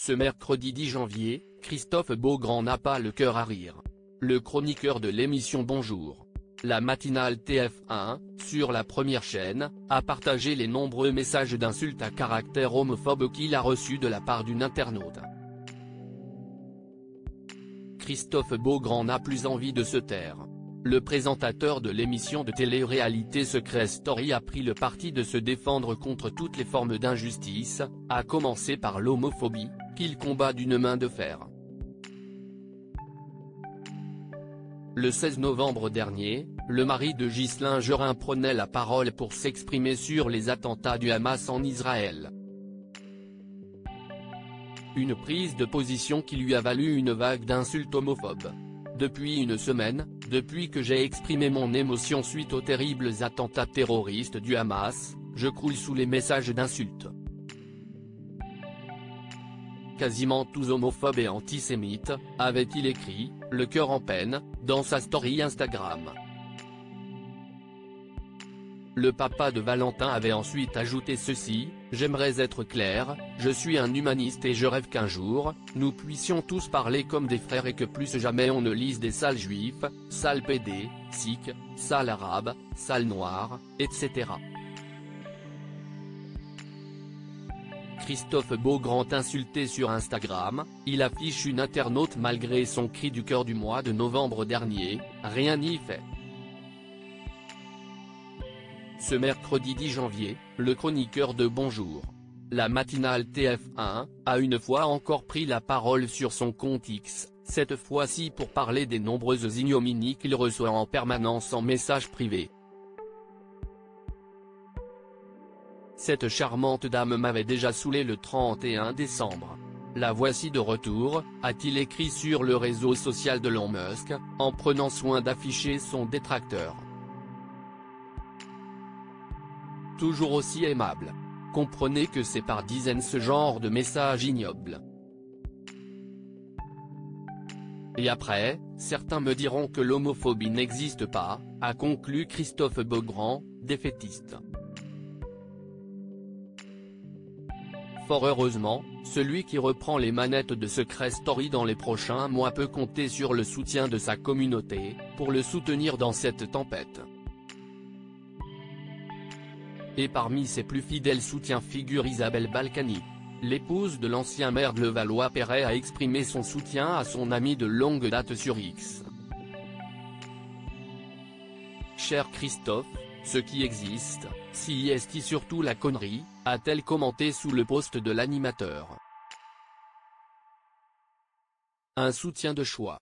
Ce mercredi 10 janvier, Christophe Beaugrand n'a pas le cœur à rire. Le chroniqueur de l'émission Bonjour, la matinale TF1, sur la première chaîne, a partagé les nombreux messages d'insultes à caractère homophobe qu'il a reçus de la part d'une internaute. Christophe Beaugrand n'a plus envie de se taire. Le présentateur de l'émission de télé-réalité Secret Story a pris le parti de se défendre contre toutes les formes d'injustice, à commencer par l'homophobie, qu'il combat d'une main de fer. Le 16 novembre dernier, le mari de Ghislain Jorin prenait la parole pour s'exprimer sur les attentats du Hamas en Israël. Une prise de position qui lui a valu une vague d'insultes homophobes. Depuis une semaine, depuis que j'ai exprimé mon émotion suite aux terribles attentats terroristes du Hamas, je croule sous les messages d'insultes. Quasiment tous homophobes et antisémites, avait-il écrit, le cœur en peine, dans sa story Instagram. Le papa de Valentin avait ensuite ajouté ceci: j'aimerais être clair, je suis un humaniste et je rêve qu'un jour, nous puissions tous parler comme des frères et que plus jamais on ne lise des sales juifs, sales pédés, sikhs, sales arabes, sales noirs, etc. Christophe Beaugrand insulté sur Instagram, il affiche une internaute malgré son cri du cœur du mois de novembre dernier, rien n'y fait. Ce mercredi 10 janvier, le chroniqueur de Bonjour, la matinale TF1, a une fois encore pris la parole sur son compte X, cette fois-ci pour parler des nombreuses ignominies qu'il reçoit en permanence en message privé. Cette charmante dame m'avait déjà saoulé le 31 décembre. La voici de retour, a-t-il écrit sur le réseau social de Elon Musk, en prenant soin d'afficher son détracteur. Toujours aussi aimable. Comprenez que c'est par dizaines ce genre de messages ignobles. Et après, certains me diront que l'homophobie n'existe pas, a conclu Christophe Beaugrand, défaitiste. Fort heureusement, celui qui reprend les manettes de Secret Story dans les prochains mois peut compter sur le soutien de sa communauté, pour le soutenir dans cette tempête. Et parmi ses plus fidèles soutiens figure Isabelle Balkany. L'épouse de l'ancien maire de Levallois-Perret a exprimé son soutien à son ami de longue date sur X. Cher Christophe, ce qui existe, si est surtout la connerie, a-t-elle commenté sous le post de l'animateur. Un soutien de choix.